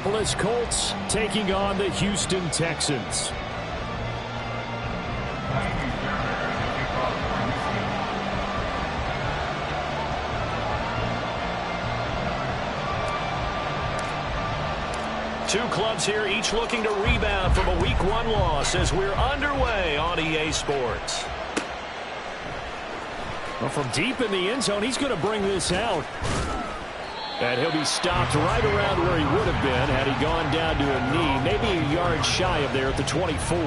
Indianapolis Colts taking on the Houston Texans. Two clubs here, each looking to rebound from a Week 1 loss as we're underway on EA Sports. Well, from deep in the end zone, he's going to bring this out. And he'll be stopped right around where he would have been had he gone down to a knee, maybe a yard shy of there at the 24.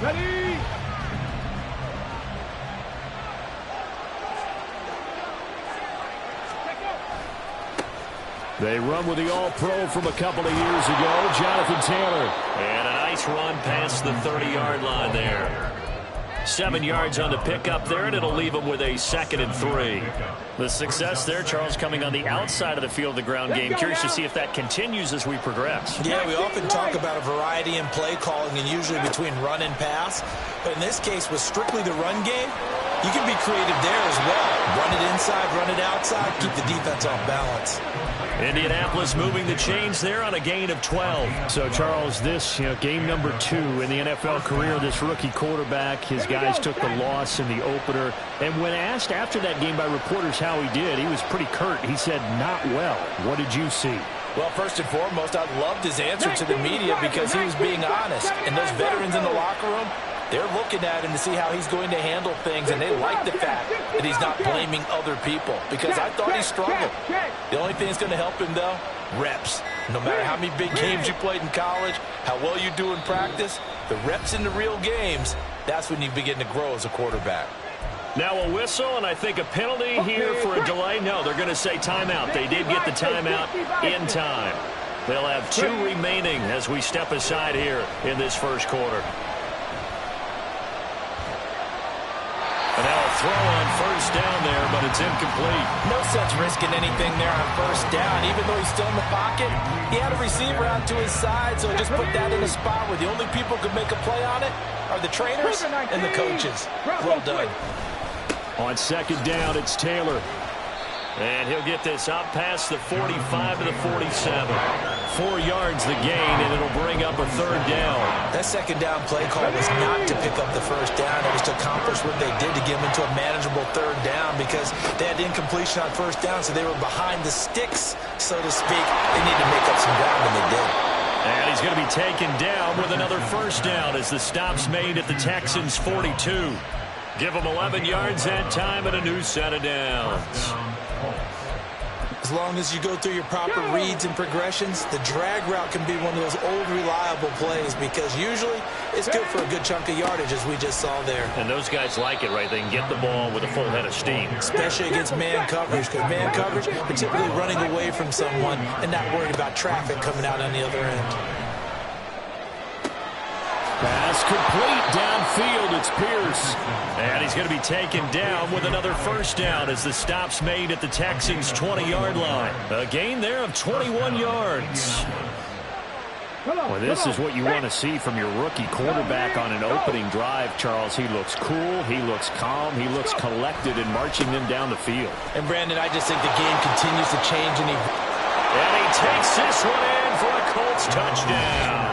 Ready? They run with the All-Pro from a couple of years ago, Jonathan Taylor. And a nice run past the 30-yard line there. 7 yards on the pickup there, and it'll leave them with a 2nd and 3. The success there, Charles, coming on the outside of the field of the ground game. Curious to see if that continues as we progress. Yeah, we often talk about a variety in play calling and usually between run and pass. But in this case, with strictly the run game, you can be creative there as well. Run it inside, run it outside, keep the defense off balance. Indianapolis moving the chains there on a gain of 12. So, Charles, this, game number 2 in the NFL career, this rookie quarterback, his guys took the loss in the opener. And when asked after that game by reporters how he did, he was pretty curt. He said, not well. What did you see? Well, first and foremost, I loved his answer to the media because he was being honest. And those veterans in the locker room, they're looking at him to see how he's going to handle things, and they like the fact that he's not blaming other people because I thought he struggled. The only thing that's going to help him, though, reps. No matter how many big games you played in college, how well you do in practice, the reps in the real games, that's when you begin to grow as a quarterback. Now a whistle, and I think a penalty here for a delay. No, they're going to say timeout. They did get the timeout in time. They'll have 2 remaining as we step aside here in this first quarter. And now a throw on first down there, but it's incomplete. No sense risking anything there on first down. Even though he's still in the pocket, he had a receiver out to his side, so just put that in a spot where the only people who can make a play on it are the trainers and the coaches. Well done. On second down, it's Taylor. And he'll get this up past the 45 to the 47. 4 yards the gain, and it'll bring up a 3rd down. That second down play call was not to pick up the first down. It was to accomplish what they did to get him into a manageable 3rd down because they had incompletion on first down, so they were behind the sticks, so to speak. They needed to make up some ground, and they did. And he's going to be taken down with another first down as the stop's made at the Texans' 42. Give them 11 yards that time and a new set of downs. As long as you go through your proper reads and progressions, the drag route can be one of those old reliable plays because usually it's good for a good chunk of yardage as we just saw there. And those guys like it, right? They can get the ball with a full head of steam. Especially against man coverage because man coverage, we're typically running away from someone and not worried about traffic coming out on the other end. Pass complete downfield. It's Pierce. And he's going to be taken down with another first down as the stop's made at the Texans' 20-yard line. A gain there of 21 yards. Well, this is what you want to see from your rookie quarterback on an opening drive, Charles. He looks cool. He looks calm. He looks collected in marching them down the field. And, Brandon, I just think the game continues to change. And he takes this one in for a Colts touchdown.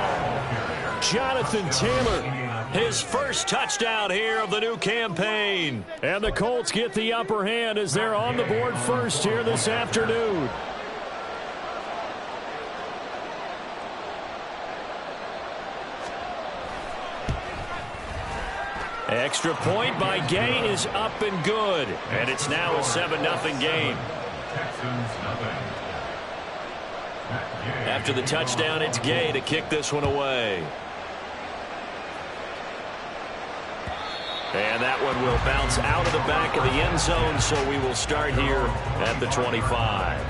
Jonathan Taylor, his first touchdown here of the new campaign. And the Colts get the upper hand as they're on the board first here this afternoon. Extra point by Gay is up and good. And it's now a 7-0 game. After the touchdown, it's Gay to kick this one away. And that one will bounce out of the back of the end zone, so we will start here at the 25.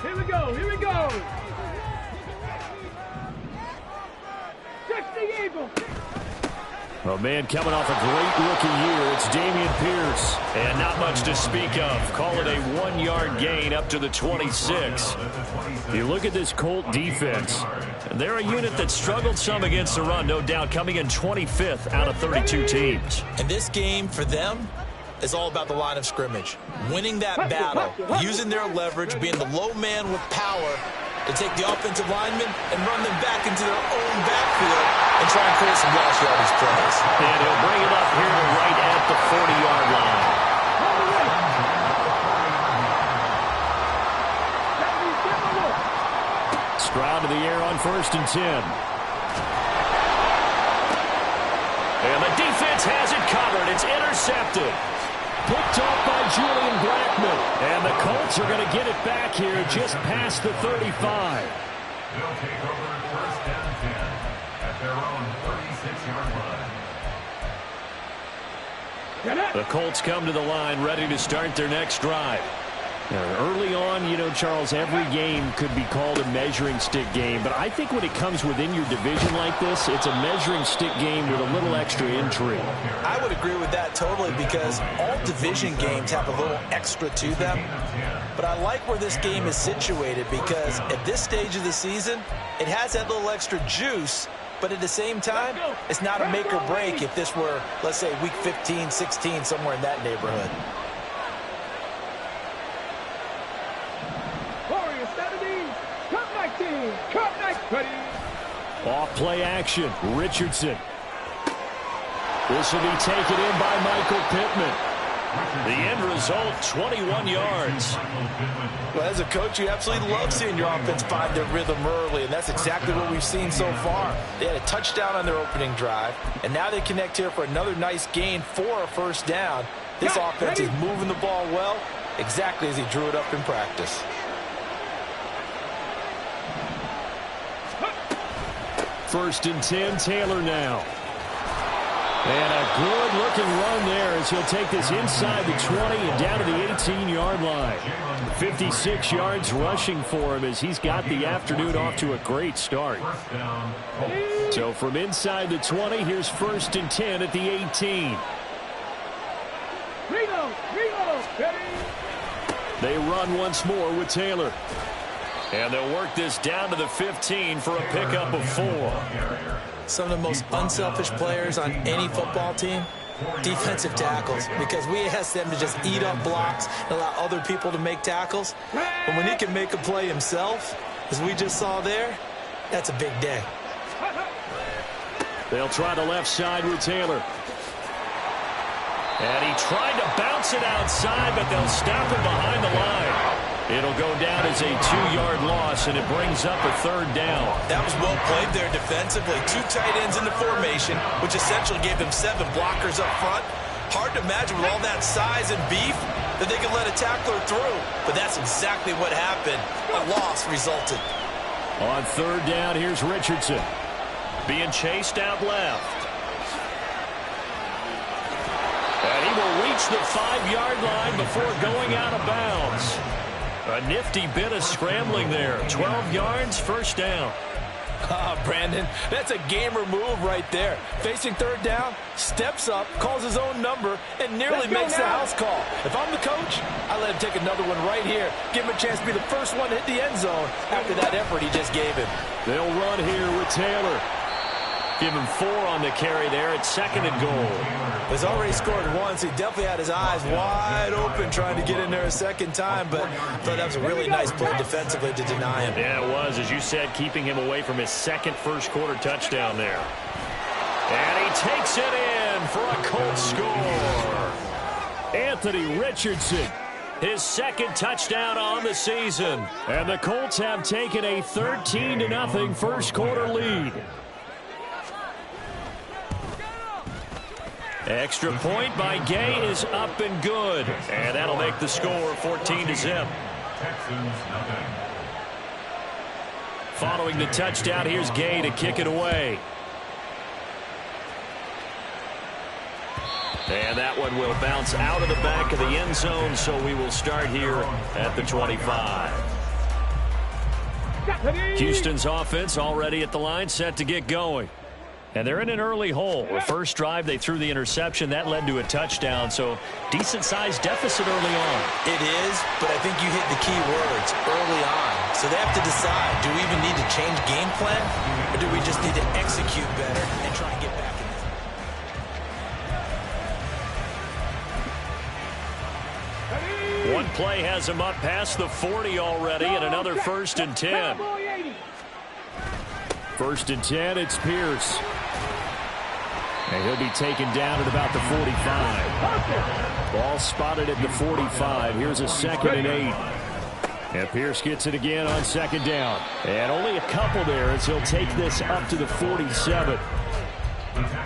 Here we go, here we go. 60 Eagles. A man coming off a great rookie year, it's Dameon Pierce. And not much to speak of. Call it a 1-yard gain up to the 26. You look at this Colt defense. They're a unit that struggled some against the run, no doubt, coming in 25th out of 32 teams. And this game for them is all about the line of scrimmage. Winning that battle, using their leverage, being the low man with power to take the offensive linemen and run them back into their own backfield and try and create some lost yardage plays. And he'll bring it up here to right at the 40-yard line. Stroud to the air on 1st and 10. And the defense has it covered. It's intercepted. Picked off by Julian Blackman. And the Colts are going to get it back here just past the 35. They'll take over 1st and 10 at their own 36-yard line. The Colts come to the line ready to start their next drive. Early on, you know, Charles, every game could be called a measuring stick game. But I think when it comes within your division like this, it's a measuring stick game with a little extra intrigue. I would agree with that totally because all division games have a little extra to them. But I like where this game is situated because at this stage of the season, it has that little extra juice. But at the same time, it's not a make or break if this were, let's say, week 15, 16, somewhere in that neighborhood. Off play action. Richardson. This will be taken in by Michael Pittman. The end result, 21 yards. Well, as a coach, you absolutely love seeing your offense find their rhythm early, and that's exactly what we've seen so far. They had a touchdown on their opening drive, and now they connect here for another nice gain for a 1st down. This offense is moving the ball well, exactly as he drew it up in practice. First and 10, Taylor now. And a good-looking run there as he'll take this inside the 20 and down to the 18-yard line. 56 yards rushing for him as he's got the afternoon off to a great start. So from inside the 20, here's 1st and 10 at the 18. They run once more with Taylor. And they'll work this down to the 15 for a pickup of 4. Some of the most unselfish players on any football team, defensive tackles, because we ask them to just eat up blocks and allow other people to make tackles. But when he can make a play himself, as we just saw there, that's a big day. They'll try the left side with Taylor. And he tried to bounce it outside, but they'll stop him behind the line. It'll go down as a 2-yard loss, and it brings up a 3rd down. That was well played there defensively. 2 tight ends in the formation, which essentially gave them 7 blockers up front. Hard to imagine with all that size and beef that they could let a tackler through. But that's exactly what happened. A loss resulted. On 3rd down, here's Richardson. Being chased out left. And he will reach the 5-yard line before going out of bounds. A nifty bit of scrambling there. 12 yards, 1st down. Brandon, that's a gamer move right there. Facing 3rd down, steps up, calls his own number, and nearly makes the house call. If I'm the coach, I let him take another one right here. Give him a chance to be the first one to hit the end zone after that effort he just gave him. They'll run here with Taylor. Give him 4 on the carry there at 2nd and goal. He's already scored once. He definitely had his eyes wide open trying to get in there a 2nd time, but I thought that was a really nice play defensively to deny him. Yeah, it was, as you said, keeping him away from his 2nd first-quarter touchdown there. And he takes it in for a Colts score. Anthony Richardson, his 2nd touchdown on the season. And the Colts have taken a 13-0 first-quarter lead. Extra point by Gay is up and good. And that'll make the score 14-0. Following the touchdown, here's Gay to kick it away. And that one will bounce out of the back of the end zone, so we will start here at the 25. Houston's offense already at the line, set to get going. And they're in an early hole. The first drive, they threw the interception. That led to a touchdown, so decent-sized deficit early on. It is, but I think you hit the key words, early on. So they have to decide, do we even need to change game plan, or do we just need to execute better and try and get back in this? One play has him up past the 40 already, and another 1st and 10. 1st and 10, it's Pierce. And he'll be taken down at about the 45. Ball spotted at the 45. Here's a 2nd and 8. And Pierce gets it again on 2nd down. And only a couple there as he'll take this up to the 47.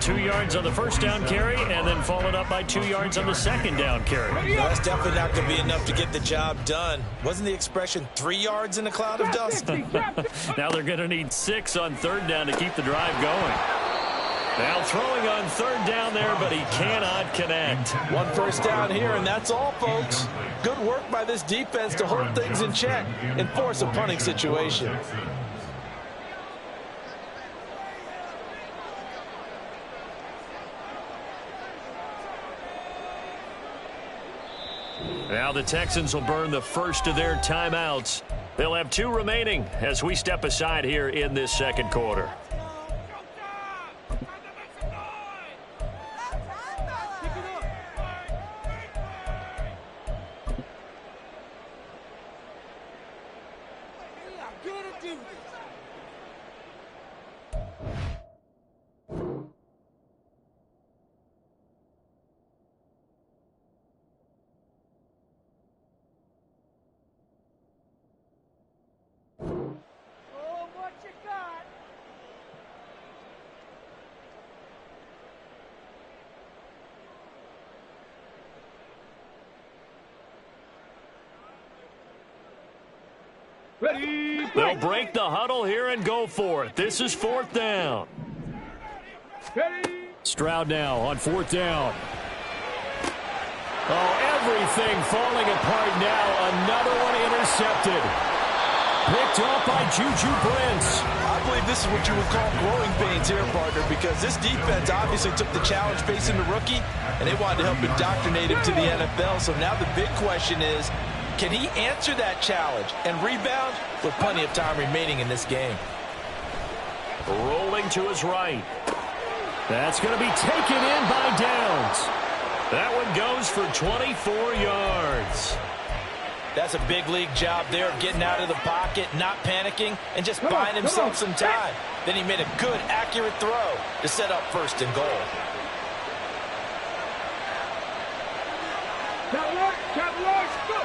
2 yards on the 1st down carry, and then followed up by 2 yards on the 2nd down carry. Well, that's definitely not going to be enough to get the job done. Wasn't the expression 3 yards in a cloud of dust? Now they're going to need 6 on 3rd down to keep the drive going. Now throwing on 3rd down there, but he cannot connect. 1 first down here, and that's all, folks. Good work by this defense to hold things in check and force a punting situation. Now the Texans will burn the first of their timeouts. They'll have 2 remaining as we step aside here in this 2nd quarter. Ready, They'll break the huddle here and go for it. This is 4th down. ready. Stroud now on 4th down. Oh, everything falling apart now. Another one intercepted. Picked off by Juju Brents. I believe this is what you would call growing pains here, partner, because this defense obviously took the challenge facing the rookie, and they wanted to help indoctrinate him to the NFL. So now the big question is, can he answer that challenge and rebound with plenty of time remaining in this game? Rolling to his right. That's going to be taken in by Downs. That one goes for 24 yards. That's a big league job there of getting out of the pocket, not panicking, and just buying himself some time. Then he made a good, accurate throw to set up 1st and goal. Cavaliers, go!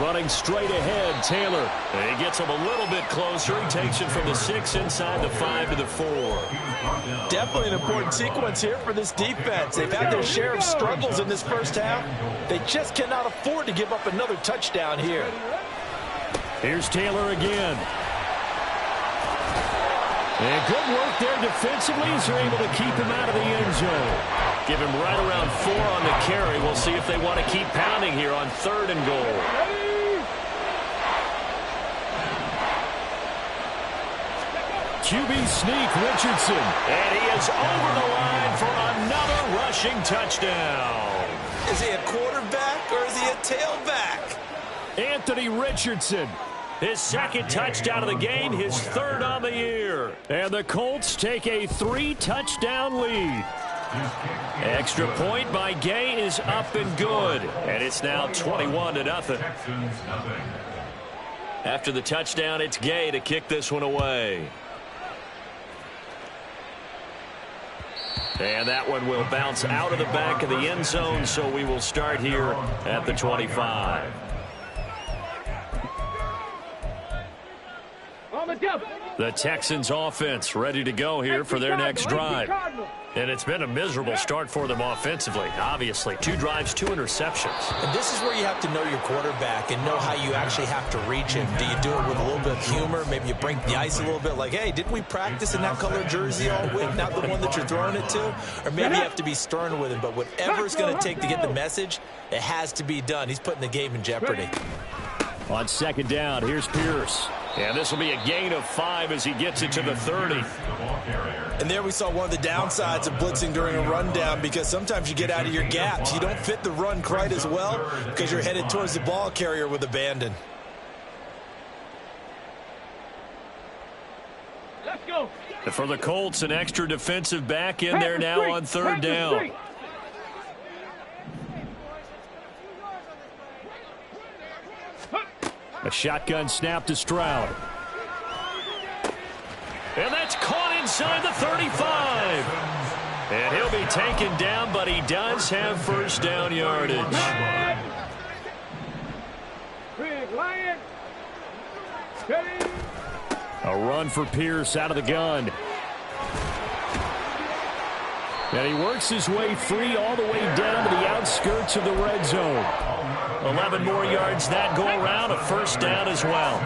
Running straight ahead, Taylor. And he gets him a little bit closer. He takes it from the 6 inside the 5 to the 4. Definitely an important sequence here for this defense. They've had their share of struggles in this 1st half. They just cannot afford to give up another touchdown here. Here's Taylor again. And good work there defensively as they're able to keep him out of the end zone. Give him right around 4 on the carry. We'll see if they want to keep pounding here on 3rd and goal. QB sneak, Richardson. And he is over the line for another rushing touchdown. Is he a quarterback or is he a tailback? Anthony Richardson. His 2nd touchdown of the game, his 3rd on the year. And the Colts take a 3-touchdown lead. Extra point by Gay is up and good. And it's now 21-0. After the touchdown, it's Gay to kick this one away. And that one will bounce out of the back of the end zone, so we will start here at the 25. The Texans offense ready to go here for their next drive. And it's been a miserable start for them offensively, obviously. 2 drives, 2 interceptions. And this is where you have to know your quarterback and know how you actually have to reach him. Do you do it with a little bit of humor? Maybe you break the ice a little bit like, hey, didn't we practice in that color jersey all week, not the one that you're throwing it to? Or maybe you have to be stern with him. But whatever it's going to take to get the message, it has to be done. He's putting the game in jeopardy. On 2nd down, here's Pierce. And this will be a gain of 5 as he gets it to the 30. And there we saw one of the downsides of blitzing during a rundown, because sometimes you get out of your gaps. You don't fit the run quite as well because you're headed towards the ball carrier with abandon. Let's go. For the Colts, an extra defensive back in there now on third down. A shotgun snap to Stroud. And that's caught inside the 35. And he'll be taken down, but he does have first down yardage. A run for Pierce out of the gun. And he works his way free all the way down to the outskirts of the red zone. 11 more yards that go around, a first down as well.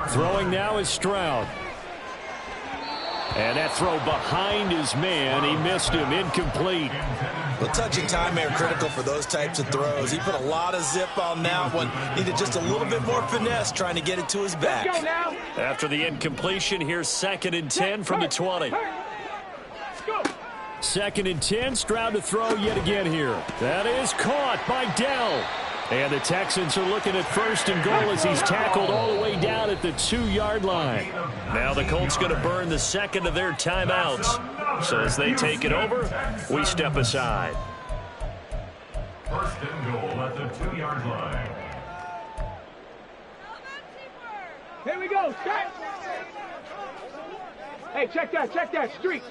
Throwing now is Stroud. And that throw behind his man, he missed him, incomplete. Well, touch and time are critical for those types of throws. He put a lot of zip on that one. Needed just a little bit more finesse trying to get it to his back. After the incompletion, here's 2nd and 10 from the 20. 2nd and 10, Stroud to throw yet again here. That is caught by Dell. And the Texans are looking at 1st and goal as he's tackled all the way down at the 2-yard line. Now the Colts going to burn the second of their timeouts. So as they take it over, we step aside. 1st and goal at the 2-yard line. Here we go. Start. Hey, check that. Street.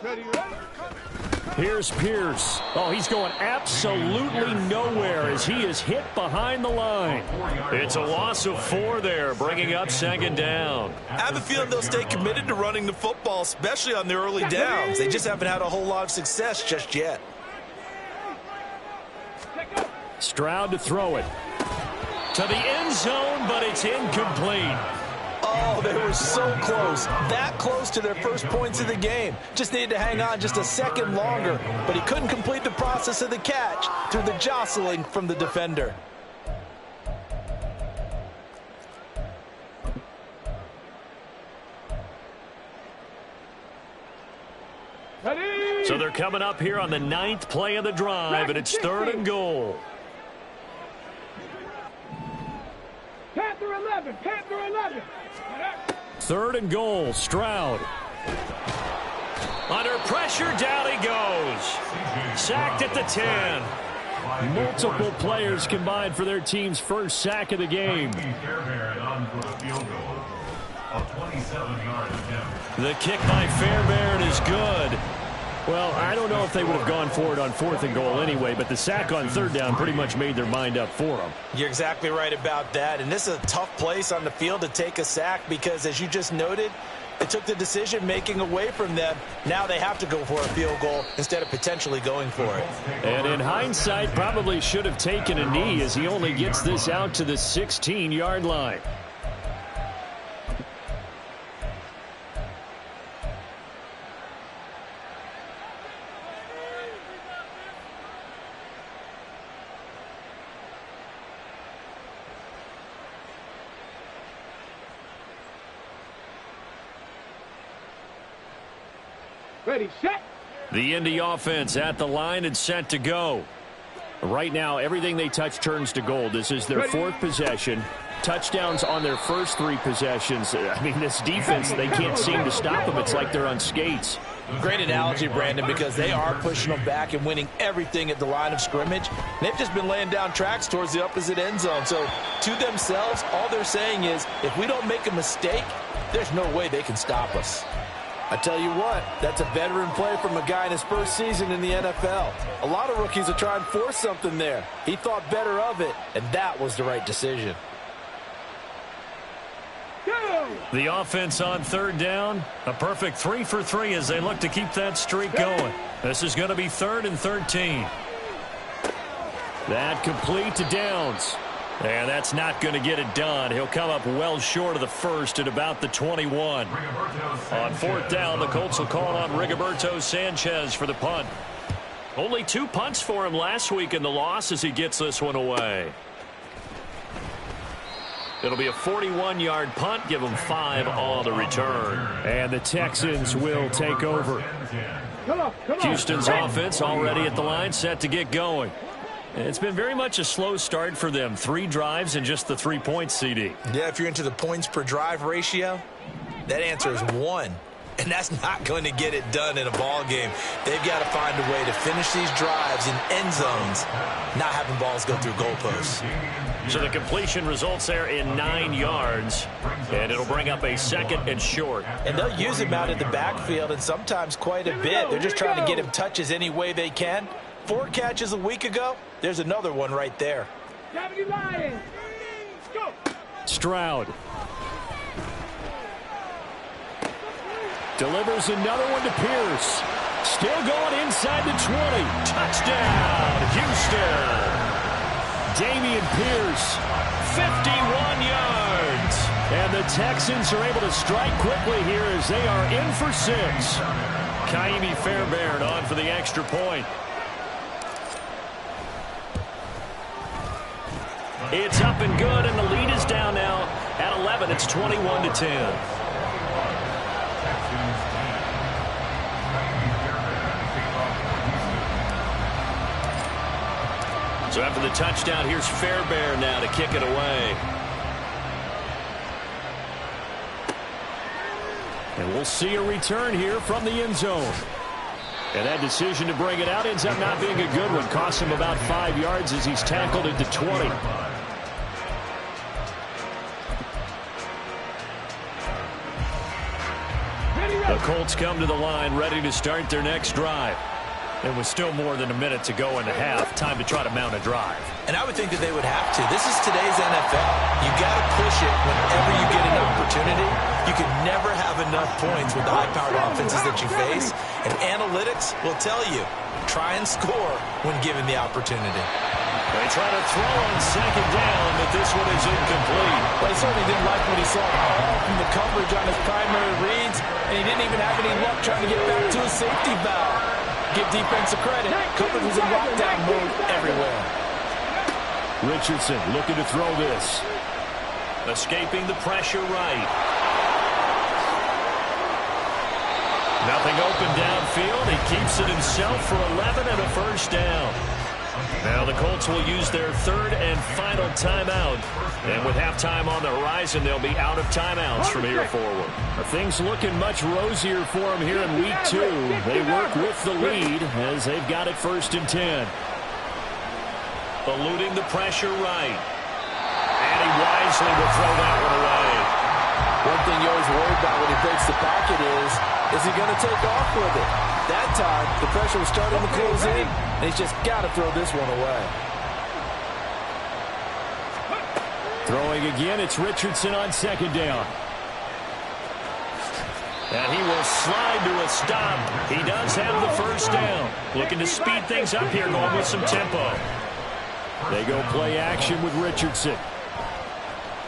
Ready. Here's Pierce. Oh, he's going absolutely nowhere as he is hit behind the line. It's a loss of 4 there, bringing up 2nd down. I have a feeling they'll stay committed to running the football, especially on the early downs. They just haven't had a whole lot of success just yet. Stroud to throw it. To the end zone, but it's incomplete. Oh, they were so close. That close to their first points of the game. Just needed to hang on just a second longer, but he couldn't complete the process of the catch through the jostling from the defender. Ready. So they're coming up here on the 9th play of the drive, and it's 3rd and goal. Panther 11. 3rd and goal, Stroud. Under pressure, down he goes. Sacked at the 10. Multiple players combined for their team's first sack of the game. The kick by Fairbairn is good. Well, I don't know if they would have gone for it on 4th and goal anyway, but the sack on 3rd down pretty much made their mind up for them. You're exactly right about that, and this is a tough place on the field to take a sack because, as you just noted, it took the decision-making away from them. Now they have to go for a field goal instead of potentially going for it. And in hindsight, probably should have taken a knee as he only gets this out to the 16-yard line. Ready, set. The Indy offense at the line and set to go. Right now, everything they touch turns to gold. This is their 4th possession. Touchdowns on their first 3 possessions. I mean, this defense, they can't seem to stop them. It's like they're on skates. Great analogy, Brandon, because they are pushing them back and winning everything at the line of scrimmage. They've just been laying down tracks towards the opposite end zone. So, to themselves, all they're saying is, if we don't make a mistake, there's no way they can stop us. I tell you what, that's a veteran play from a guy in his first season in the NFL. A lot of rookies are trying to force something there. He thought better of it, and that was the right decision. The offense on 3rd down, a perfect 3 for 3 as they look to keep that streak going. This is going to be 3rd and 13. That complete to Downs. And that's not going to get it done. He'll come up well short of the first at about the 21. On 4th down, the Colts will call on Rigoberto Sanchez for the punt. Only 2 punts for him last week in the loss as he gets this one away. It'll be a 41-yard punt. Give them 5 on the return. And the Texans will take over. Come on. Houston's offense already at the line, set to get going. It's been very much a slow start for them. 3 drives and just the 3 points, CD. Yeah, if you're into the points per drive ratio, that answer is 1. And that's not going to get it done in a ball game. They've got to find a way to finish these drives in end zones, not having balls go through goalposts. So the completion results there in 9 yards, and it'll bring up a 2nd and short. And they'll use him out in the backfield, and sometimes quite a bit. They're just trying to get him touches any way they can. 4 catches a week ago. There's another one right there. Stroud. Delivers another one to Pierce. Still going inside the 20. Touchdown, Houston. Damian Pierce, 51 yards. And the Texans are able to strike quickly here as they are in for 6. Kaimi Fairbairn on for the extra point. It's up and good, and the lead is down now at 11. It's 21-10. So after the touchdown, here's Fairbairn now to kick it away. And we'll see a return here from the end zone. And that decision to bring it out ends up not being a good one. Costs him about 5 yards as he's tackled at the 20. The Colts come to the line ready to start their next drive. And with still more than a minute to go in the half, time to try to mount a drive. And I would think that they would have to. This is today's NFL. You got to push it whenever you get an opportunity. You can never have enough points with the high-powered offenses that you face. And analytics will tell you, try and score when given the opportunity. They try to throw on 2nd down, but this one is incomplete. Well, he certainly didn't like what he saw all from the coverage on his primary reads, and he didn't even have any luck trying to get back to his safety valve. Give defense a credit. Coverage was in lockdown mode everywhere. Richardson looking to throw this. Escaping the pressure right. Nothing open downfield. He keeps it himself for 11 and a first down. Now the Colts will use their 3rd and final timeout. And with halftime on the horizon, they'll be out of timeouts from here forward. Things looking much rosier for them here in week 2. They work with the lead as they've got it 1st and 10. Eluding the pressure right. And he wisely will throw that one away. One thing you always worry about when he breaks the pocket is he going to take off with it? That time, the pressure was starting to close in, and he's just got to throw this one away. Throwing again, it's Richardson on 2nd down. And he will slide to a stop. He does have the first down. Looking to speed things up here, going with some tempo. They go play action with Richardson.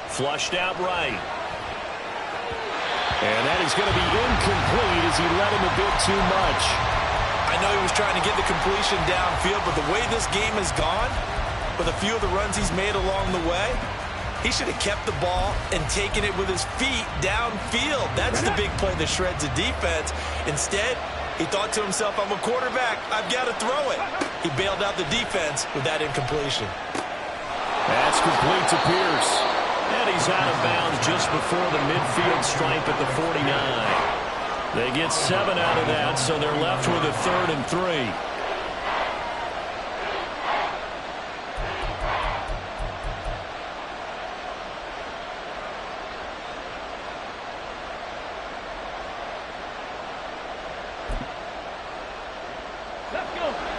Flushed out right. And that is going to be incomplete as he let him a bit too much. I know he was trying to get the completion downfield, but the way this game has gone, with a few of the runs he's made along the way, he should have kept the ball and taken it with his feet downfield. That's the big play that shreds the defense. Instead, he thought to himself, I'm a quarterback. I've got to throw it. He bailed out the defense with that incompletion. That's complete to Pierce. And he's out of bounds just before the midfield stripe at the 49. They get 7 out of that, so they're left with a 3rd and 3.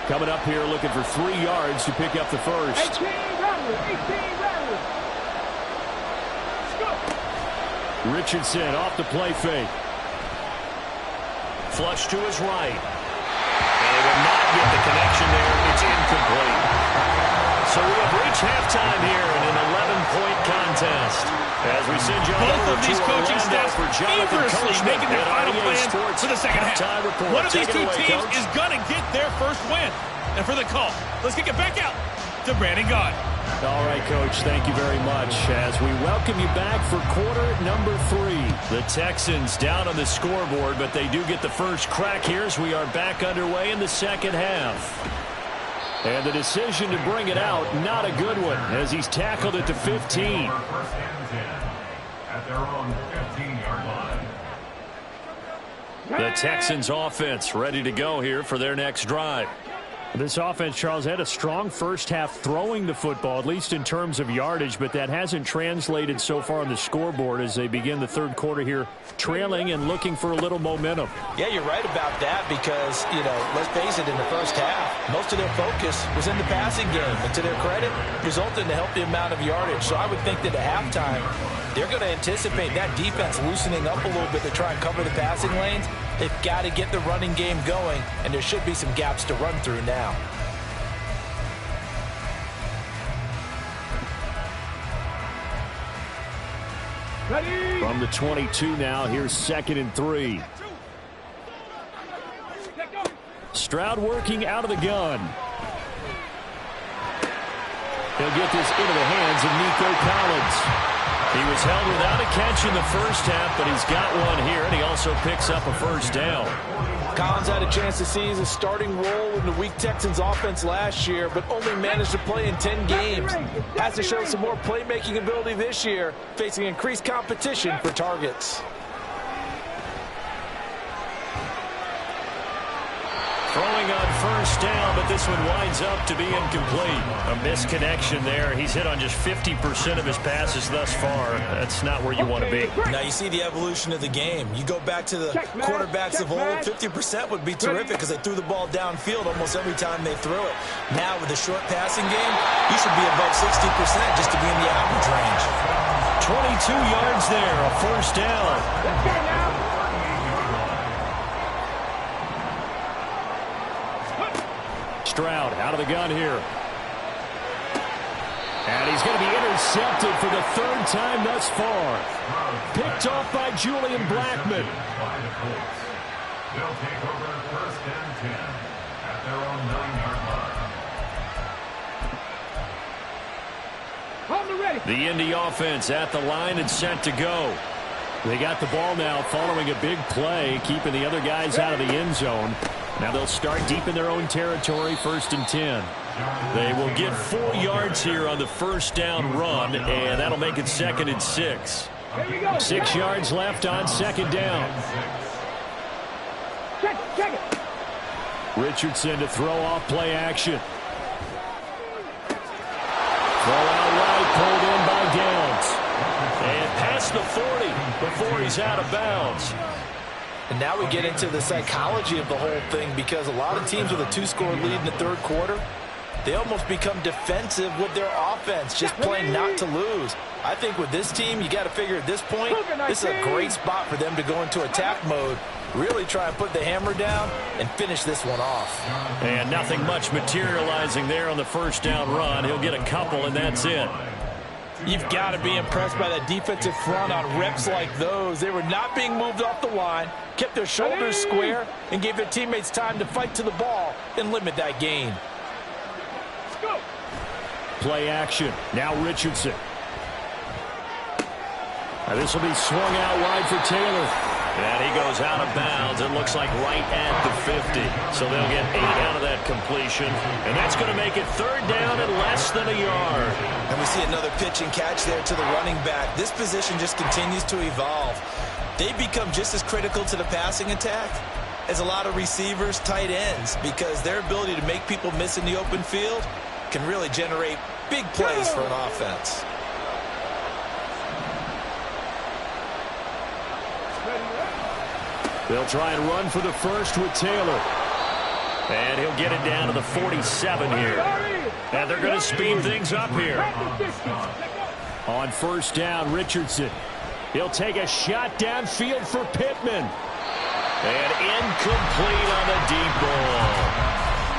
Coming up here looking for 3 yards to pick up the first. 18 rattlers. Richardson off the play fake. Flush to his right. And he will not get the connection there. It's incomplete. So we have reached halftime here in an 11-point contest. As we send you both of these coaching staffs feverishly making their final plans for the second half. One of these 2 teams is going to get their first win. And for the call, let's kick it back out to Brandon Gaudin. All right, Coach, thank you very much as we welcome you back for quarter number 3. The Texans down on the scoreboard, but they do get the first crack here as we are back underway in the second half. And the decision to bring it out, not a good one, as he's tackled at the 15. First and 10 at their own 15-yard line. The Texans offense ready to go here for their next drive. This offense, Charles, had a strong first half throwing the football, at least in terms of yardage, but that hasn't translated so far on the scoreboard as they begin the third quarter here, trailing and looking for a little momentum. Yeah, you're right about that because, let's face it, in the first half, most of their focus was in the passing game. And to their credit, resulted in a healthy amount of yardage. So I would think that at halftime, they're going to anticipate that defense loosening up a little bit to try and cover the passing lanes. They've got to get the running game going, and there should be some gaps to run through now. Ready. From the 22 now, here's 2nd and 3. Stroud working out of the gun. He'll get this into the hands of Nico Collins. He was held without a catch in the first half, but he's got one here, and he also picks up a first down. Collins had a chance to seize a starting role in the weak Texans offense last year, but only managed to play in 10 games. Has to show some more playmaking ability this year, facing increased competition for targets. Throwing on first down, but this one winds up to be incomplete. A misconnection there. He's hit on just 50% of his passes thus far. That's not where you want to be. Now you see the evolution of the game. You go back to the quarterbacks of old, 50% would be terrific because they threw the ball downfield almost every time they threw it. Now with the short passing game, you should be above 60% just to be in the average range. 22 yards there, a first down. Let's go now. Stroud out of the gun here. And he's going to be intercepted for the 3rd time thus far. Picked off by Julian Blackmon. They'll take over 1st and 10 at their own 9-yard line. On the ready. The Indy offense at the line and set to go. They got the ball now following a big play, keeping the other guys out of the end zone. Now they'll start deep in their own territory, 1st and 10. They will get 4 yards here on the first down run, and that'll make it 2nd and 6. 6 yards left on 2nd down. Check it. Richardson to throw off play action. Throw out right, pulled in by Downs. And past the 40 before he's out of bounds. And now we get into the psychology of the whole thing because a lot of teams with a 2-score lead in the third quarter, they almost become defensive with their offense, just playing not to lose. I think with this team, you got to figure at this point, this is a great spot for them to go into attack mode, really try and put the hammer down and finish this one off. And nothing much materializing there on the first down run. He'll get a couple, and that's it. You've got to be impressed by that defensive front on reps like those. They were not being moved off the line, kept their shoulders square, and gave their teammates time to fight to the ball and limit that gain. Go. Play action. Now Richardson. And this will be swung out wide for Taylor. And he goes out of bounds. It looks like right at the 50. So they'll get 8 out of that completion. And that's going to make it 3rd down and less than a yard. And we see another pitch and catch there to the running back. This position just continues to evolve. They become just as critical to the passing attack as a lot of receivers, tight ends, because their ability to make people miss in the open field can really generate big plays for an offense. They'll try and run for the first with Taylor. And he'll get it down to the 47 here. And they're going to speed things up here. On first down, Richardson. He'll take a shot downfield for Pittman. And incomplete on the deep ball.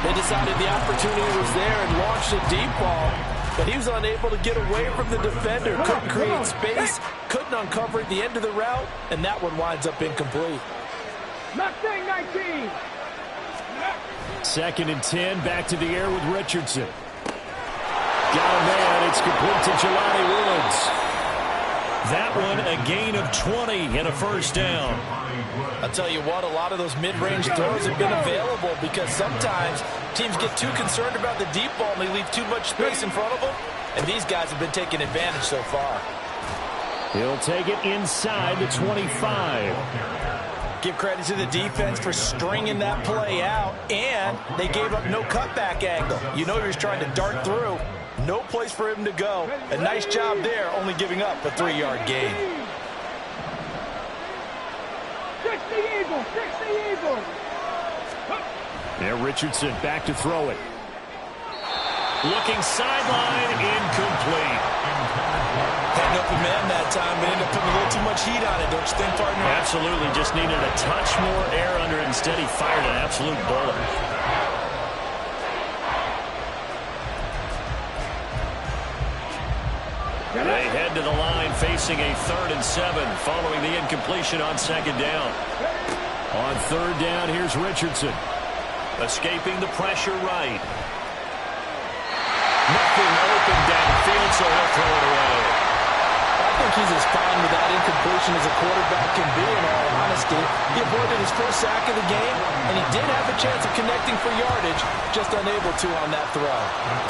They decided the opportunity was there and launched a deep ball. But he was unable to get away from the defender. Couldn't create space. Couldn't uncover at the end of the route. And that one winds up incomplete. Mustang 19. 2nd and 10, back to the air with Richardson. Got a man, it's It's complete to Jelani Woods. That one a gain of 20 and a first down. I'll tell you what, a lot of those mid-range throws have been available because sometimes teams get too concerned about the deep ball and they leave too much space in front of them. And these guys have been taking advantage so far. He'll take it inside the 25. Give credit to the defense for stringing that play out, and they gave up no cutback angle. You know he was trying to dart through. No place for him to go. A nice job there, only giving up a 3-yard gain. 60 Eagles, 60 Eagles. Now Richardson back to throw it. Looking sideline, incomplete. Had an open man that time, but ended up putting a little too much heat on it, don't you think, partner? Absolutely, just needed a touch more air under it. Instead, he fired an absolute bullet. They head to the line facing a 3rd and 7 following the incompletion on 2nd down. On 3rd down, here's Richardson. Escaping the pressure right. Nothing open downfield, so he'll throw it away. I think he's as fine with that incompletion as a quarterback can be, in all honesty. He avoided his first sack of the game, and he did have a chance of connecting for yardage, just unable to on that throw.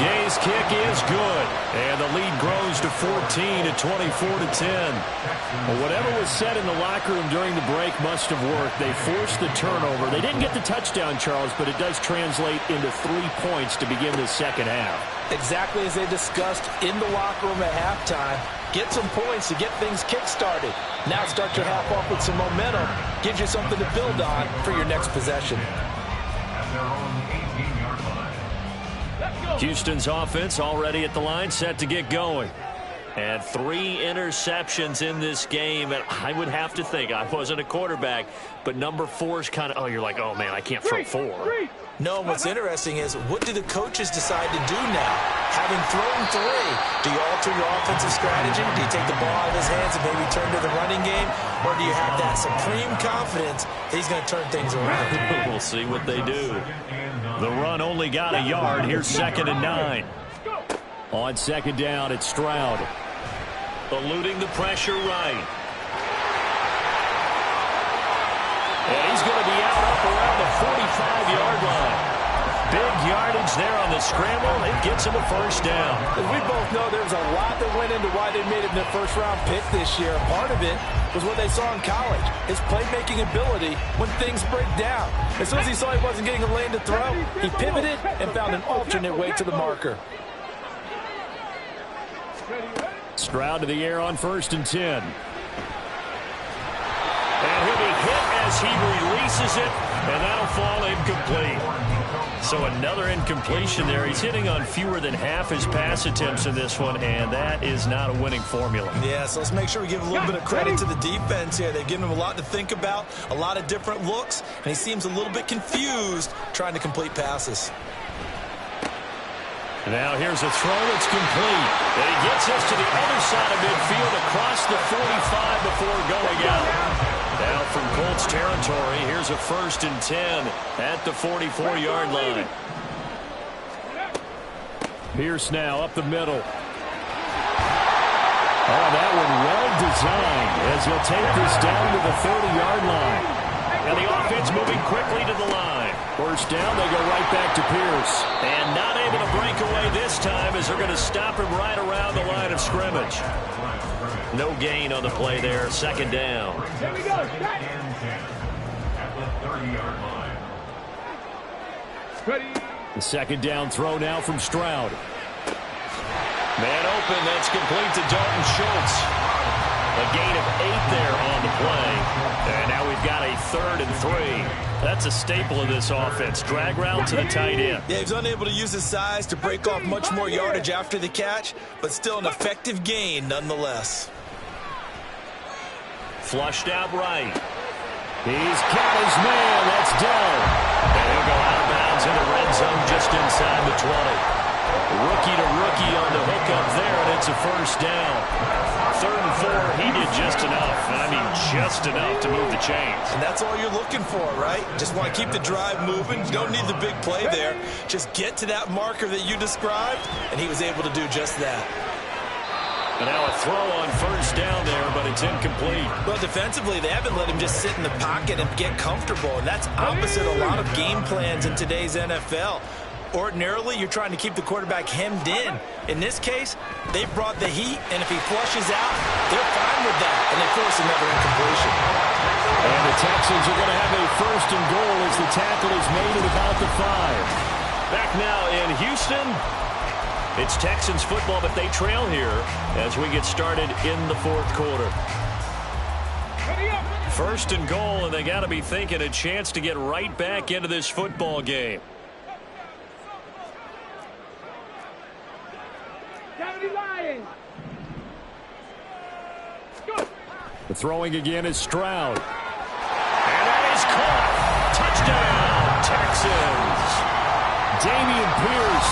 Gay's kick is good, and the lead grows to 14 at 24-10. Well, whatever was said in the locker room during the break must have worked. They forced the turnover. They didn't get the touchdown, Charles, but it does translate into 3 points to begin the second half. Exactly as they discussed in the locker room at halftime. Get some points to get things kick-started. Now start your half off with some momentum. Gives you something to build on for your next possession. Houston's offense already at the line, set to get going. And 3 interceptions in this game. And I would have to think, I wasn't a quarterback, but number 4 is kind of, oh, you're like, oh, man, I can't throw 4. No, what's interesting is, what do the coaches decide to do now? Having thrown 3, do you alter your offensive strategy? Do you take the ball out of his hands and maybe turn to the running game? Or do you have that supreme confidence that he's going to turn things around? We'll see what they do. The run only got a yard. Here's 2nd and 9. On 2nd down, it's Stroud. Eluding the pressure right. And he's going to be out up around the 45-yard line. Big yardage there on the scramble. It gets him a first down. As we both know, there's a lot that went into why they made him their first-round pick this year. Part of it was what they saw in college, his playmaking ability when things break down. As soon as he saw he wasn't getting a lane to throw, he pivoted and found an alternate way to the marker. Stroud to the air on 1st and 10. And he'll be hit as he releases it, and that'll fall incomplete. So another incompletion there. He's hitting on fewer than half his pass attempts in this one, and that is not a winning formula. Yeah, so let's make sure we give a little bit of credit to the defense here. They've given him a lot to think about, a lot of different looks, and he seems a little bit confused trying to complete passes. Now here's a throw that's complete. And he gets us to the other side of midfield across the 45 before going out. Now from Colts territory, here's a 1st and 10 at the 44-yard line. Pierce now up the middle. Oh, that one well designed as he'll take this down to the 30-yard line. And the offense moving quickly to the line. First down, they go right back to Pierce. And not able to break away this time as they're going to stop him right around the line of scrimmage. No gain on the play there. 2nd down. Here we go. At the 30-yard line. Ready. The 2nd down throw now from Stroud. Man open, that's complete to Dalton Schultz. A gain of 8 there on the play. And now we've got a 3rd and 3. That's a staple of this offense. Drag route to the tight end. Yeah, he's unable to use his size to break off much more yardage after the catch, but still an effective gain nonetheless. Flushed out right. He's got his man. That's Dell. And he'll go out of bounds in the red zone just inside the 20. Rookie to rookie on the hook up there, and it's a first down. 3rd and 4, he did just enough. I mean, just enough to move the chains. And that's all you're looking for, right? Just want to keep the drive moving. You don't need the big play there. Just get to that marker that you described, and he was able to do just that. And now a throw on first down there, but it's incomplete. Well, defensively, they haven't let him just sit in the pocket and get comfortable, and that's opposite a lot of game plans in today's NFL. Ordinarily, you're trying to keep the quarterback hemmed in. In this case, they brought the heat, and if he flushes out, they're fine with that, and they force another incompletion. And the Texans are going to have a first and goal as the tackle is made at about the 5. Back now in Houston. It's Texans football, but they trail here as we get started in the fourth quarter. First and goal, and they got to be thinking a chance to get right back into this football game. The throwing again is Stroud. And that is caught. Touchdown, Texans. Dameon Pierce.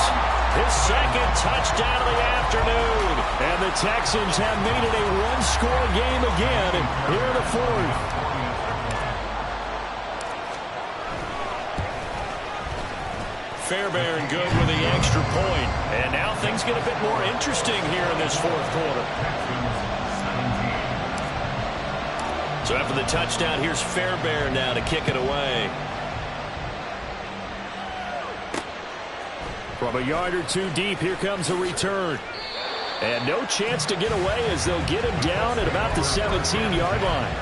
His second touchdown of the afternoon. And the Texans have made it a one-score game again here in the fourth. Fairbairn good with the extra point. And now things get a bit more interesting here in this fourth quarter. So after the touchdown, here's Fairbairn now to kick it away. From a yard or two deep, here comes a return. And no chance to get away as they'll get him down at about the 17-yard line.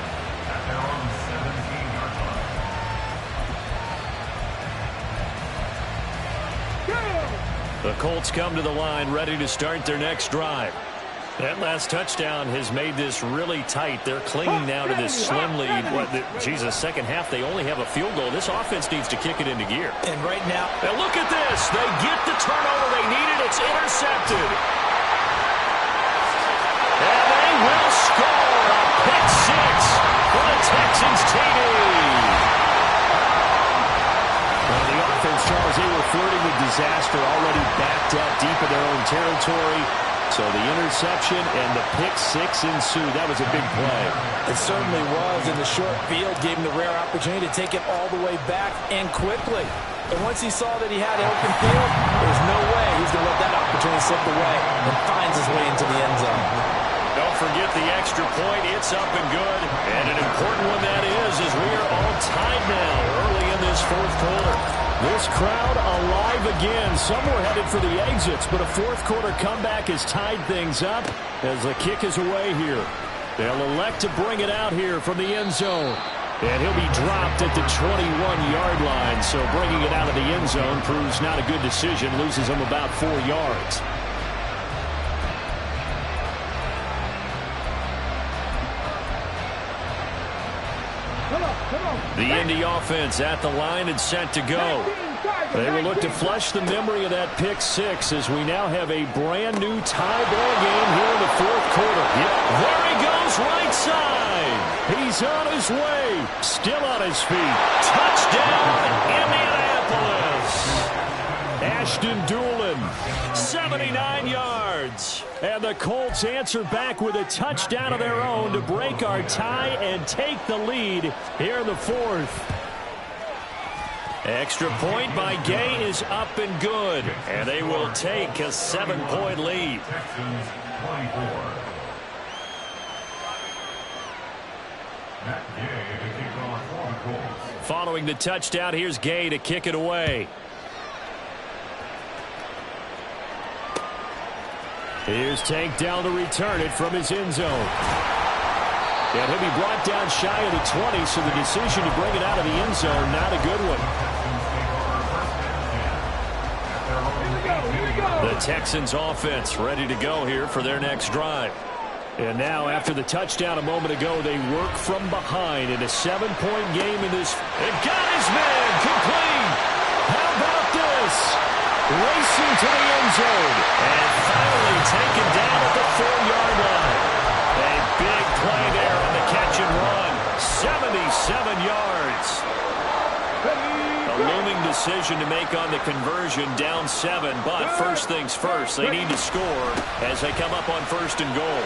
The Colts come to the line ready to start their next drive. That last touchdown has made this really tight. They're clinging now to this slim lead. Second half, they only have a field goal. This offense needs to kick it into gear. And right now, look at this. They get the turnover they needed. It's intercepted. And they will score a pick six for the Texans TD. Well, the offense, Charles, they were flirting with disaster, already backed up deep in their own territory. So the interception and the pick six ensued. That was a big play. It certainly was, and the short field gave him the rare opportunity to take it all the way back and quickly. And once he saw that he had an open field, there's no way he's going to let that opportunity slip away and finds his way into the end zone. Don't forget the extra point. It's up and good. And an important one that is, as we are all tied now early in this fourth quarter. This crowd alive again. Some were headed for the exits, but a fourth quarter comeback has tied things up as the kick is away here. They'll elect to bring it out here from the end zone. And he'll be dropped at the 21-yard line. So bringing it out of the end zone proves not a good decision. Loses him about 4 yards. The Indy offense at the line and set to go. They will look to flush the memory of that pick six as we now have a brand new tie ball game here in the fourth quarter. Yep. There he goes, right side. He's on his way. Still on his feet. Touchdown, Indianapolis. Ashton Doolin, 79 yards. And the Colts answer back with a touchdown of their own to break our tie and take the lead here in the fourth. Extra point by Gay is up and good. And they will take a 7-point lead. Texans 24. Matt Gay to kick off for the Colts. Following the touchdown, here's Gay to kick it away. Here's Tank down to return it from his end zone. And he'll be brought down shy of the 20, so the decision to bring it out of the end zone, not a good one. The Texans offense ready to go here for their next drive. And now, after the touchdown a moment ago, they work from behind in a 7-point game in this. And got his man complete. How about this? Racing to the end zone. And finally taken down at the 4-yard line. A big play there on the catch and run. 77 yards. A looming decision to make on the conversion, down 7. But first things first, they need to score as they come up on first and goal.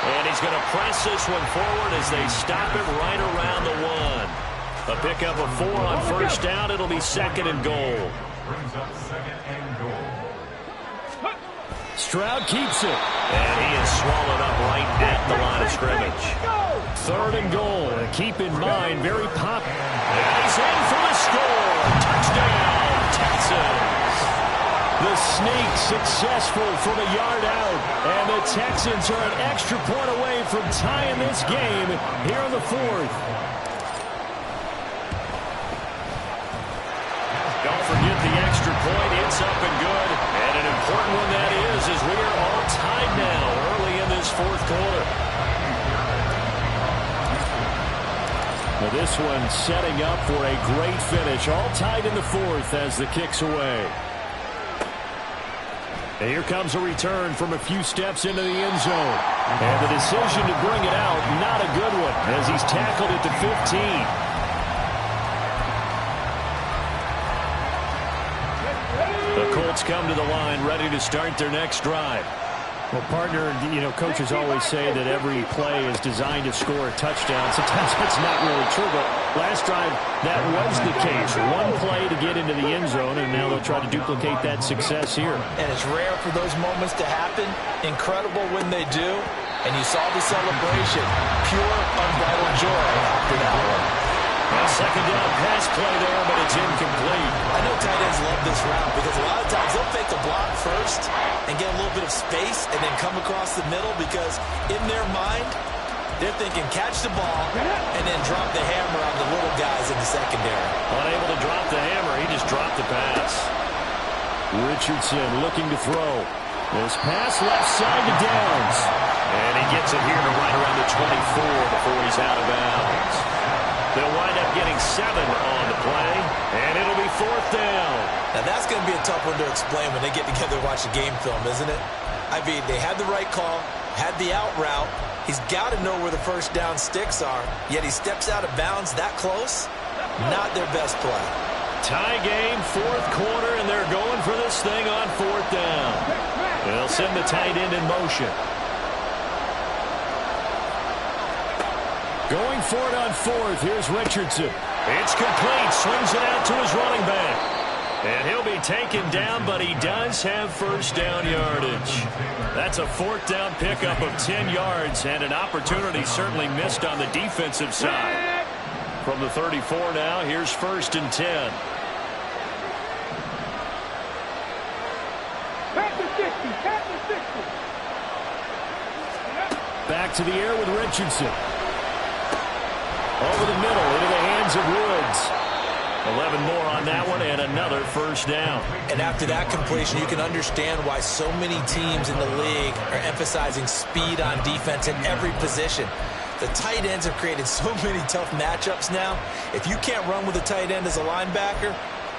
And he's going to press this one forward as they stop it right around the 1. A pickup of 4 on first down. It'll be second and goal. Brings up second and goal. Stroud keeps it. And he is swallowed up right at the line of scrimmage. 3rd and goal. And keep in mind, very popular. And he's in for the score. Touchdown, Texans. The sneak successful from a yard out. And the Texans are an extra point away from tying this game here in the 4th. Don't forget the extra point. It's up and good. And an important one that is, as we are all tied now early in this 4th quarter. Well, this one setting up for a great finish. All tied in the 4th as the kick's away. And here comes a return from a few steps into the end zone. And the decision to bring it out, not a good one, as he's tackled at the 15. The Colts come to the line, ready to start their next drive. Well, partner, coaches always say that every play is designed to score a touchdown. Sometimes that's not really true, but last drive, that was the case. One play to get into the end zone, and now they'll try to duplicate that success here. And it's rare for those moments to happen. Incredible when they do. And you saw the celebration. Pure, unbridled joy after that one. A second down pass play there, but it's incomplete. I know tight ends love this route because a lot of times they'll fake a block first and get a little bit of space and then come across the middle because in their mind, they're thinking catch the ball and then drop the hammer on the little guys in the secondary. Unable to drop the hammer, he just dropped the pass. Richardson looking to throw. This pass left side to Downs. And he gets it here to right around the 24 before he's out of bounds. They'll wind up getting 7 on the play, and it'll be 4th down. Now, that's going to be a tough one to explain when they get together and watch the game film, isn't it? I mean, they had the right call, had the out route. He's got to know where the first down sticks are, yet he steps out of bounds that close. Not their best play. Tie game, 4th quarter, and they're going for this thing on 4th down. They'll send the tight end in motion. Going for it on 4th. Here's Richardson. It's complete. Swings it out to his running back. And he'll be taken down, but he does have first down yardage. That's a 4th down pickup of 10 yards, and an opportunity certainly missed on the defensive side. From the 34 now, here's 1st and 10. Back to the air with Richardson. Over the middle, into the hands of Woods. 11 more on that one, and another first down. And after that completion, you can understand why so many teams in the league are emphasizing speed on defense in every position. The tight ends have created so many tough matchups now. If you can't run with a tight end as a linebacker,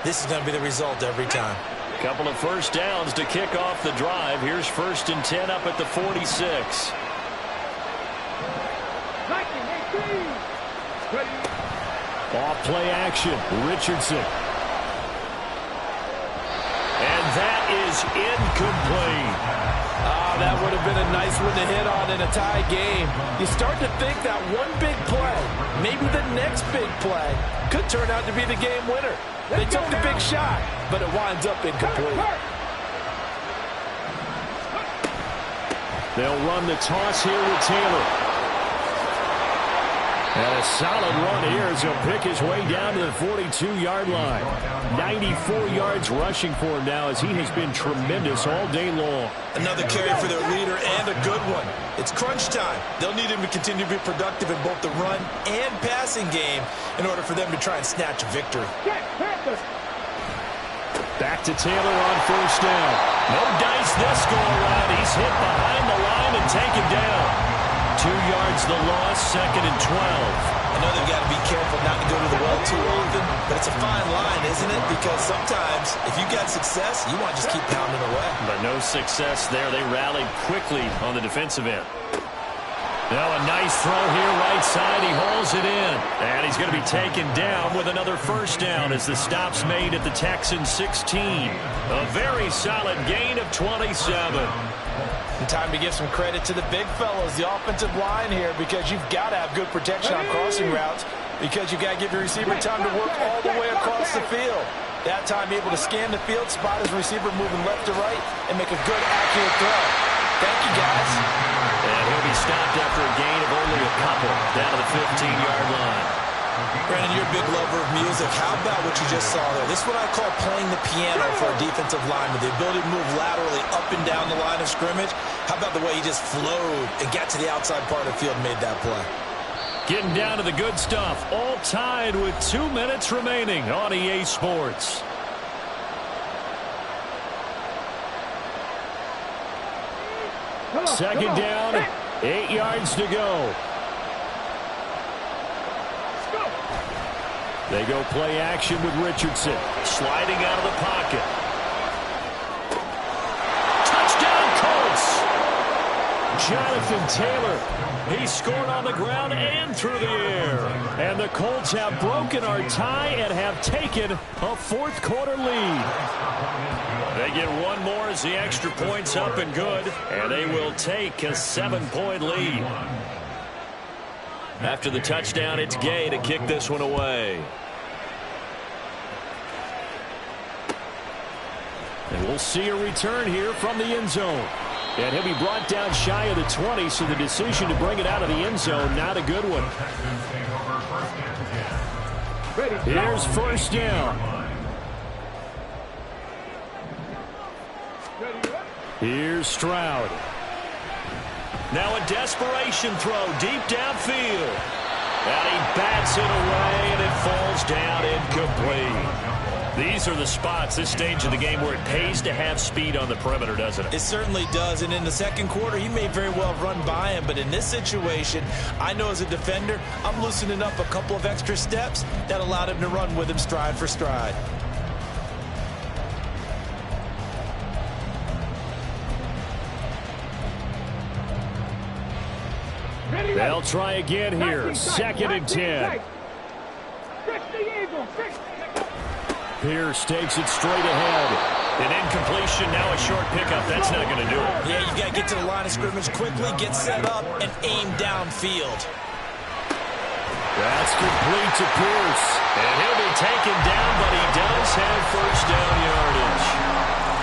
this is going to be the result every time. Couple of first downs to kick off the drive. Here's 1st and 10 up at the 46. Off play action, Richardson. And that is incomplete. That would have been a nice one to hit on in a tie game. You start to think that one big play, maybe the next big play, could turn out to be the game winner. They took the big shot, but it winds up incomplete. They'll run the toss here with Taylor. And a solid run here as he'll pick his way down to the 42-yard line. 94 yards rushing for him now as he has been tremendous all day long. Another carry for their leader and a good one. It's crunch time. They'll need him to continue to be productive in both the run and passing game in order for them to try and snatch a victory. Back to Taylor on first down. No dice this go-around. He's hit behind the line and taken down. 2 yards the loss, 2nd and 12. I know they've got to be careful not to go to the well too often, but it's a fine line, isn't it? Because sometimes, if you got success, you want to just keep pounding away. But no success there. They rallied quickly on the defensive end. Now a nice throw here, right side. He hauls it in. And he's going to be taken down with another first down as the stop's made at the Texans 16. A very solid gain of 27. And time to give some credit to the big fellas, the offensive line here, because you've got to have good protection on crossing routes, because you've got to give your receiver time to work all the way across the field. That time able to scan the field, spot his receiver moving left to right, and make a good, accurate throw. Thank you, guys. And he'll be stopped after a gain of only a couple down to the 15-yard line. Brandon, you're a big lover of music. How about what you just saw there? This is what I call playing the piano for a defensive lineman. The ability to move laterally up and down the line of scrimmage. How about the way he just flowed and got to the outside part of the field and made that play? Getting down to the good stuff. All tied with 2 minutes remaining on EA Sports. Second down, 8 yards to go. They go play action with Richardson. Sliding out of the pocket. Touchdown, Colts! Jonathan Taylor. He scored on the ground and through the air. And the Colts have broken our tie and have taken a fourth-quarter lead. They get one more as the extra point's up and good. And they will take a 7-point lead. After the touchdown, it's Gay to kick this one away. And we'll see a return here from the end zone. And he'll be brought down shy of the 20, so the decision to bring it out of the end zone, not a good one. Here's first down. Here's Stroud. Now a desperation throw deep downfield. And he bats it away, and it falls down incomplete. These are the spots, this stage of the game, where it pays to have speed on the perimeter, doesn't it? It certainly does, and in the second quarter, he may very well have run by him, but in this situation, I know as a defender, I'm loosening up a couple of extra steps that allowed him to run with him stride for stride. They'll try again here. Second and 10. Pierce takes it straight ahead. An incompletion, now a short pickup. That's not going to do it. Yeah, you got to get to the line of scrimmage quickly, get set up, and aim downfield. That's complete to Pierce. And he'll be taken down, but he does have first down yardage.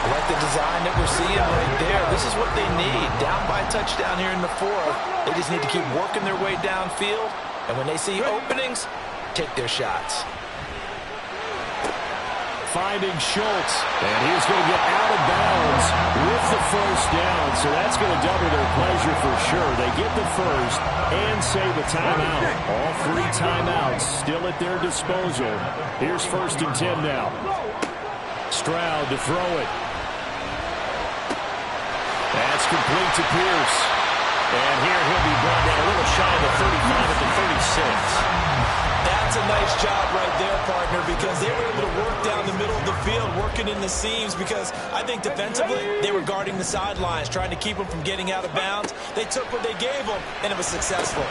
I like the design that we're seeing right there. This is what they need. Down by a touchdown here in the fourth. They just need to keep working their way downfield. And when they see openings, take their shots. Finding Schultz. And he's going to get out of bounds with the first down. So that's going to double their pleasure for sure. They get the first and save a timeout. All 3 timeouts still at their disposal. Here's first and 10 now. Stroud to throw it. That's complete to Pierce. And here he'll be brought down a little shy of the 35 at the 36. That's a nice job right there, partner, because they were able to work down the middle of the field, working in the seams, because I think defensively they were guarding the sidelines, trying to keep them from getting out of bounds. They took what they gave them, and it was successful.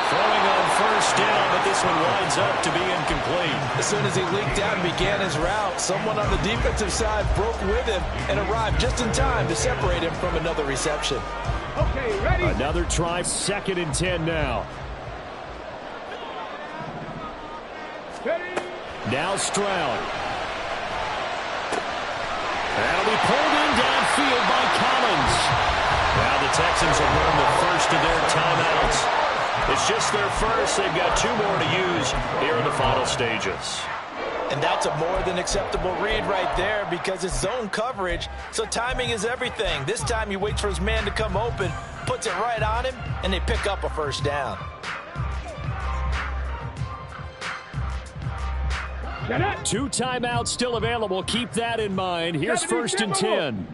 Throwing on first down, but this one winds up to be incomplete. As soon as he leaked out and began his route, someone on the defensive side broke with him and arrived just in time to separate him from another reception. Okay, ready? Another try, second and 10 now. Ready? Now Stroud. That'll be pulled in downfield by Collins. Now the Texans will burn the first of their timeouts. It's just their first. They've got 2 more to use here in the final stages. And that's a more than acceptable read right there because it's zone coverage, so timing is everything. This time he waits for his man to come open, puts it right on him, and they pick up a first down. Two timeouts still available. Keep that in mind. Here's first and 10.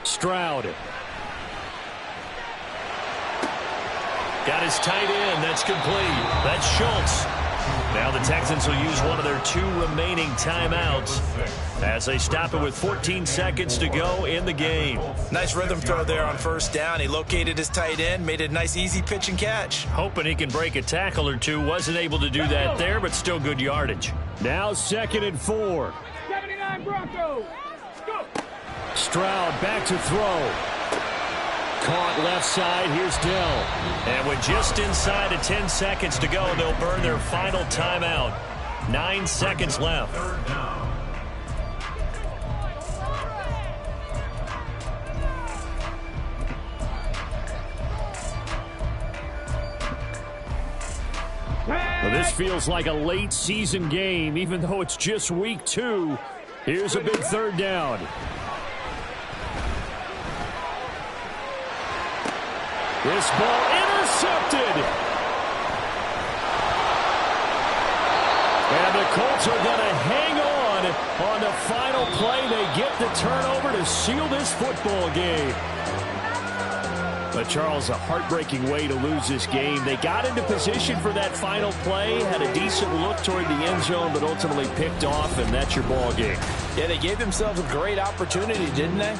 Stroud. Got his tight end. That's complete. That's Schultz. Now the Texans will use one of their 2 remaining timeouts as they stop it with 14 seconds to go in the game. Nice rhythm throw there on first down. He located his tight end, made a nice easy pitch and catch. Hoping he can break a tackle or 2. Wasn't able to do that there, but still good yardage. Now second and 4. 79 Broncos. Go. Stroud back to throw. Caught left side. Here's Dell. And with just inside of 10 seconds to go, they'll burn their final timeout. 9 seconds left. Third down. Well, this feels like a late season game, even though it's just week 2. Here's a big third down. This ball intercepted. And the Colts are going to hang on the final play. They get the turnover to seal this football game. But, Charles, a heartbreaking way to lose this game. They got into position for that final play, had a decent look toward the end zone, but ultimately picked off, and that's your ball game. Yeah, they gave themselves a great opportunity, didn't they?